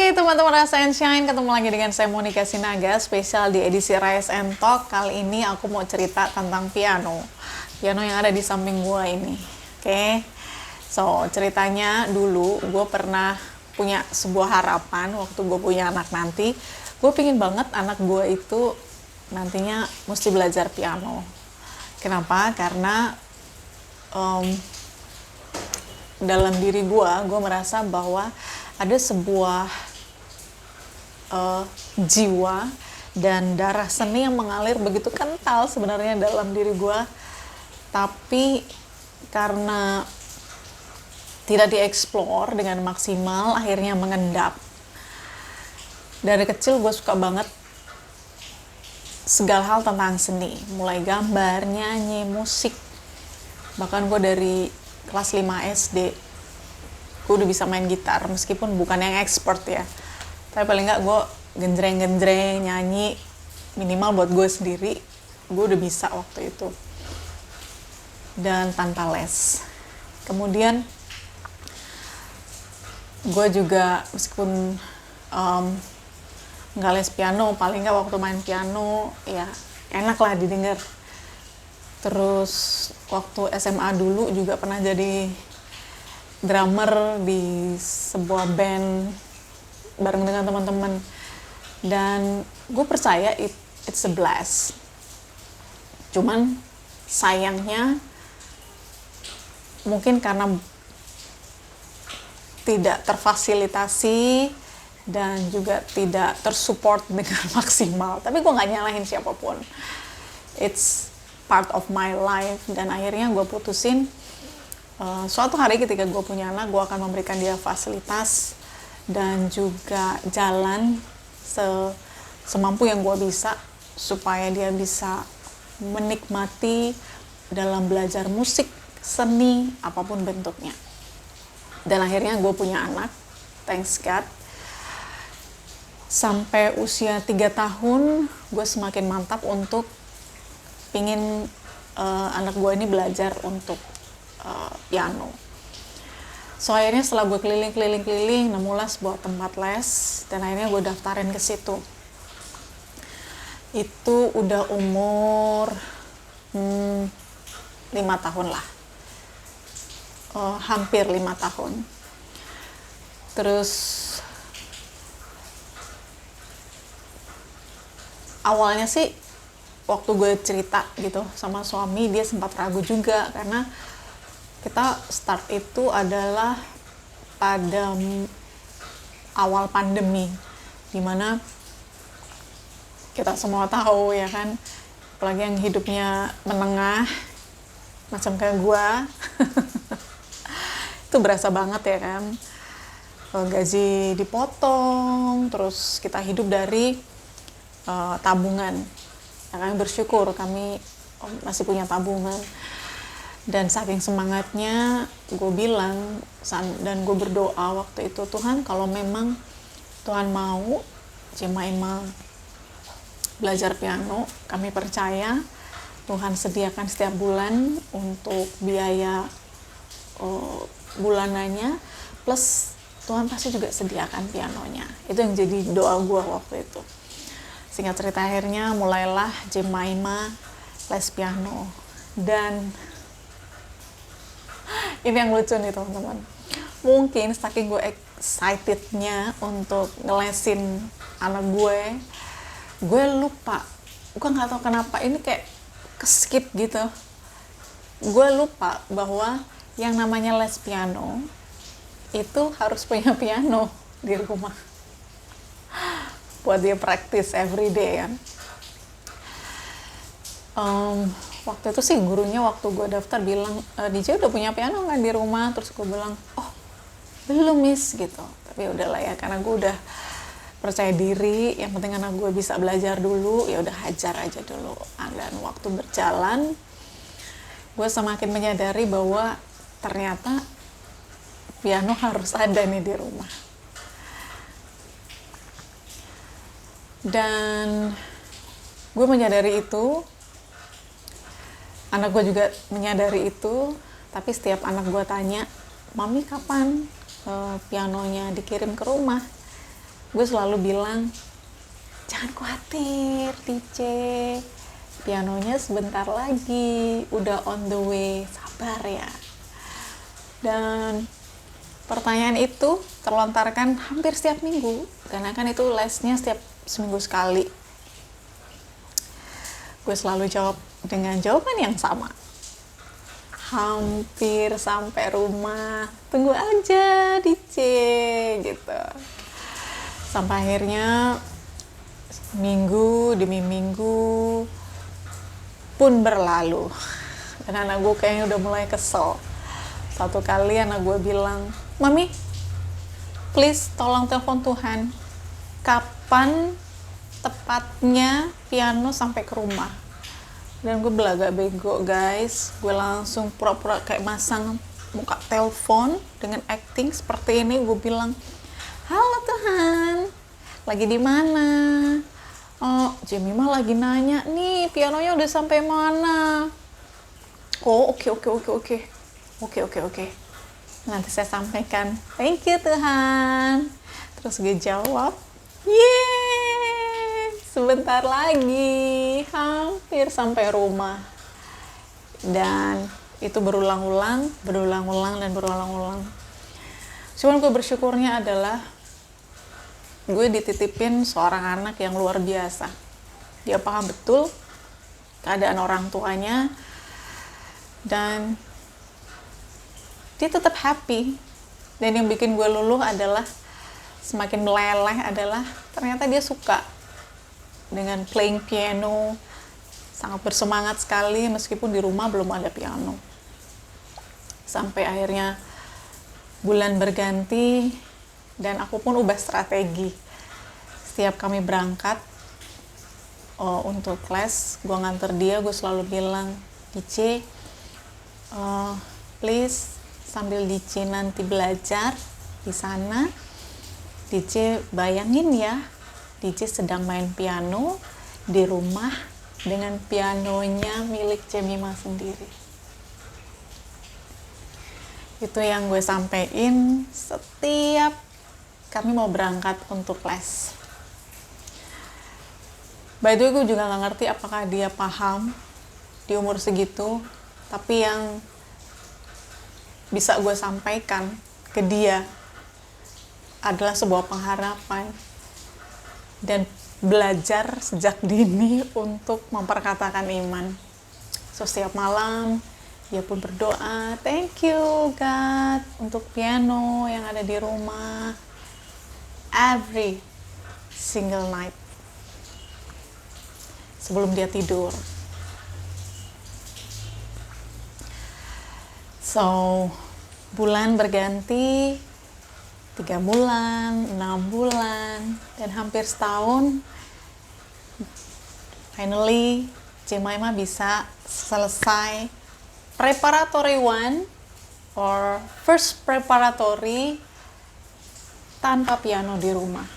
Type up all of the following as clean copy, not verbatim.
Oke teman-teman Rasa and Shine, ketemu lagi dengan saya Monica Sinaga, spesial di edisi Rise and Talk. Kali ini aku mau cerita tentang piano yang ada di samping gua ini. Oke, so ceritanya dulu gue pernah punya sebuah harapan waktu gue punya anak nanti. Gue pingin banget anak gue itu nantinya mesti belajar piano. Kenapa? Karena dalam diri gue merasa bahwa ada sebuah jiwa dan darah seni yang mengalir begitu kental sebenarnya dalam diri gue, tapi karena tidak dieksplor dengan maksimal akhirnya mengendap. Dari kecil gue suka banget segala hal tentang seni, mulai gambar, nyanyi, musik. Bahkan gue dari kelas 5 SD gue udah bisa main gitar, meskipun bukan yang expert ya, tapi paling nggak gue genjreng-genjreng nyanyi, minimal buat gue sendiri gue udah bisa waktu itu, dan tanpa les. Kemudian gue juga meskipun nggak les piano, paling nggak waktu main piano ya enak lah didengar. Terus waktu SMA dulu juga pernah jadi drummer di sebuah band bareng dengan teman-teman, dan gue percaya it's a blast. Cuman sayangnya mungkin karena tidak terfasilitasi dan juga tidak tersupport dengan maksimal, tapi gue nggak nyalahin siapapun, it's part of my life. Dan akhirnya gue putusin suatu hari ketika gue punya anak, gue akan memberikan dia fasilitas dan juga jalan semampu yang gue bisa, supaya dia bisa menikmati dalam belajar musik, seni, apapun bentuknya. Dan akhirnya gue punya anak, thanks God. Sampai usia 3 tahun gue semakin mantap untuk pingin anak gue ini belajar untuk piano. So akhirnya setelah gue keliling, nemulah sebuah tempat les, dan akhirnya gue daftarin ke situ. Itu udah umur 5 tahun lah, hampir 5 tahun. Terus awalnya sih waktu gue cerita gitu sama suami, dia sempat ragu juga, karena kita start itu adalah pada awal pandemi, dimana kita semua tahu ya kan, apalagi yang hidupnya menengah macam kayak gue itu berasa banget ya kan, gaji dipotong, terus kita hidup dari tabungan. Ya, kami bersyukur kami masih punya tabungan. Dan saking semangatnya gue bilang dan gue berdoa waktu itu, Tuhan kalau memang Tuhan mau Jemaima belajar piano, kami percaya Tuhan sediakan setiap bulan untuk biaya bulanannya, plus Tuhan pasti juga sediakan pianonya. Itu yang jadi doa gue waktu itu. Singkat cerita akhirnya mulailah Jemaima les piano. Dan ini yang lucu nih teman-teman, mungkin saking gue excitednya untuk ngelesin anak gue lupa, gue nggak tahu kenapa ini kayak keskip gitu, gue lupa bahwa yang namanya les piano itu harus punya piano di rumah buat dia praktis everyday kan. Waktu itu sih gurunya waktu gue daftar bilang, DJ udah punya piano nggak di rumah? Terus gue bilang, oh belum miss gitu. Tapi udahlah ya, karena gue udah percaya diri, yang penting anak gue bisa belajar dulu, ya udah hajar aja dulu. Dan waktu berjalan, gue semakin menyadari bahwa ternyata piano harus ada nih di rumah. Dan gue menyadari itu, anak gue juga menyadari itu, tapi setiap anak gue tanya, Mami kapan pianonya dikirim ke rumah? gue selalu bilang, jangan khawatir DJ, pianonya sebentar lagi, udah on the way, sabar ya. Dan pertanyaan itu terlontarkan hampir setiap minggu, karena kan itu lesnya setiap seminggu sekali. Gue selalu jawab dengan jawaban yang sama, hampir sampai rumah, tunggu aja DJ gitu. Sampai akhirnya minggu demi minggu pun berlalu, dan anak gue kayaknya udah mulai kesel. Satu kali anak gue bilang, Mami, please tolong telepon Tuhan, kapan tepatnya piano sampai ke rumah. Dan gue belagak bego guys, gue langsung pura-pura kayak masang muka telepon dengan acting seperti ini. Gue bilang, halo Tuhan, lagi di mana? Oh, Jemima lagi nanya nih, pianonya udah sampai mana? Oh, oke. Nanti saya sampaikan. Thank you Tuhan. Terus gue jawab, yeay, sebentar lagi, hampir sampai rumah. Dan itu berulang-ulang. Cuman gue bersyukurnya adalah gue dititipin seorang anak yang luar biasa. Dia paham betul keadaan orang tuanya, dan dia tetap happy. Dan yang bikin gue luluh adalah, semakin meleleh adalah, ternyata dia suka dengan playing piano, sangat bersemangat sekali meskipun di rumah belum ada piano. Sampai akhirnya bulan berganti dan aku pun ubah strategi. Setiap kami berangkat untuk les, gue nganter dia, gue selalu bilang, DJ, please sambil DJ nanti belajar di sana, DJ bayangin ya, DJ sedang main piano di rumah dengan pianonya milik Jemima sendiri. Itu yang gue sampein setiap kami mau berangkat untuk les. By the way, gue juga gak ngerti apakah dia paham di umur segitu, tapi yang bisa gue sampaikan ke dia adalah sebuah pengharapan dan belajar sejak dini untuk memperkatakan iman. So setiap malam dia pun berdoa, thank you God untuk piano yang ada di rumah, every single night sebelum dia tidur. So, bulan berganti, 3 bulan, 6 bulan, dan hampir setahun. Finally, Jemima bisa selesai preparatory 1 or first preparatory tanpa piano di rumah.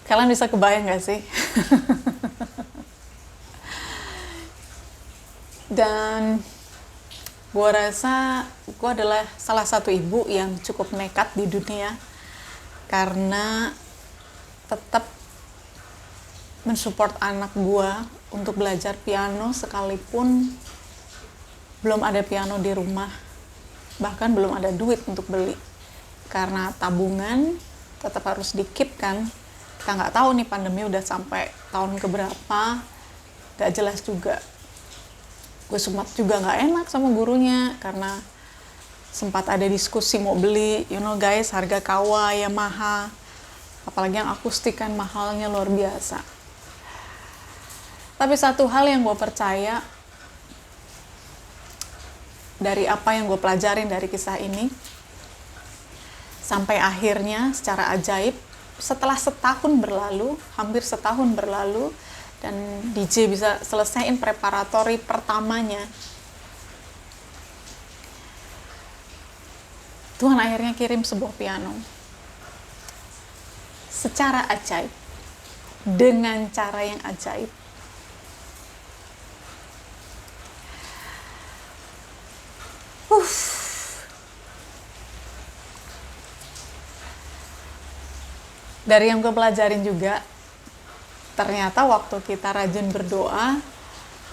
Kalian bisa kebayang gak sih? Dan gue rasa gue adalah salah satu ibu yang cukup nekat di dunia, karena tetap mensupport anak gue untuk belajar piano sekalipun belum ada piano di rumah, bahkan belum ada duit untuk beli, karena tabungan tetap harus di-keep kan. Kita nggak tahu nih pandemi udah sampai tahun keberapa, nggak jelas juga. Gue sempat juga nggak enak sama gurunya karena sempat ada diskusi mau beli, you know guys, harga Kawa, Yamaha, apalagi yang akustik kan mahalnya luar biasa. Tapi satu hal yang gue percaya dari apa yang gue pelajarin dari kisah ini, sampai akhirnya secara ajaib setelah setahun berlalu, hampir setahun berlalu, dan DJ bisa selesaiin preparatory pertamanya, Tuhan akhirnya kirim sebuah piano secara ajaib, dengan cara yang ajaib. Dari yang gue pelajarin juga, ternyata waktu kita rajin berdoa,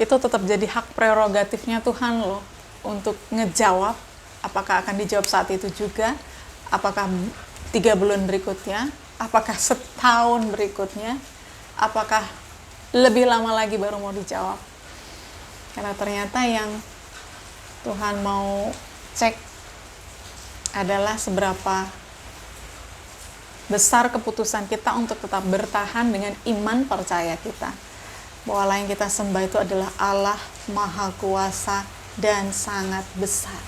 itu tetap jadi hak prerogatifnya Tuhan loh, untuk ngejawab, apakah akan dijawab saat itu juga, apakah 3 bulan berikutnya, apakah setahun berikutnya, apakah lebih lama lagi baru mau dijawab. Karena ternyata yang Tuhan mau cek adalah seberapa besar keputusan kita untuk tetap bertahan dengan iman percaya kita, bahwa Allah yang kita sembah itu adalah Allah Maha Kuasa dan sangat besar,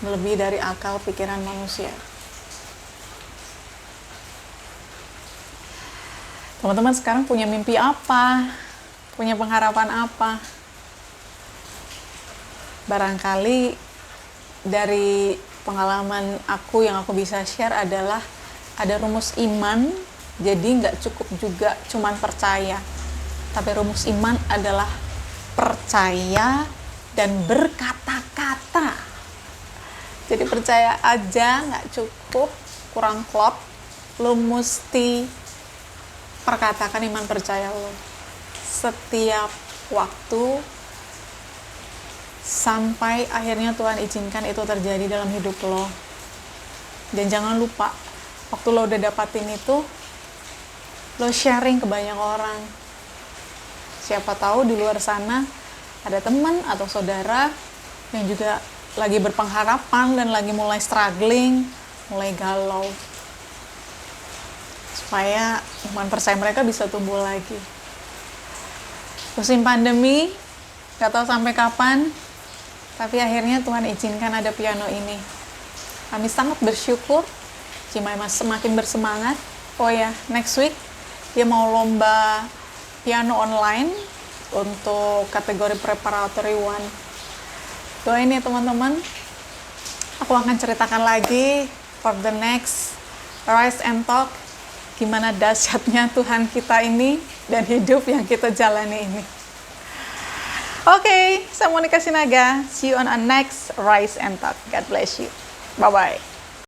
melebihi dari akal pikiran manusia. Teman-teman sekarang punya mimpi apa? Punya pengharapan apa? Barangkali dari pengalaman aku yang aku bisa share adalah ada rumus iman, jadi nggak cukup juga cuman percaya, tapi rumus iman adalah percaya dan berkata-kata. Jadi percaya aja nggak cukup, kurang klop, lo mesti perkatakan iman percaya lo setiap waktu sampai akhirnya Tuhan izinkan itu terjadi dalam hidup lo. Dan jangan lupa, waktu lo udah dapatin itu, lo sharing ke banyak orang. Siapa tahu di luar sana ada teman atau saudara yang juga lagi berpengharapan dan lagi mulai struggling, mulai galau. Supaya iman percaya mereka bisa tumbuh lagi. Musim pandemi, gak tahu sampai kapan, tapi akhirnya Tuhan izinkan ada piano ini. Kami sangat bersyukur, Cimai semakin bersemangat. Oh ya, next week dia mau lomba piano online untuk kategori preparatory 1. Doain ya teman-teman. Aku akan ceritakan lagi for the next Rise and Talk, gimana dahsyatnya Tuhan kita ini dan hidup yang kita jalani ini. Oke, saya Monica Sinaga. See you on our next Rise and Talk. God bless you. Bye-bye.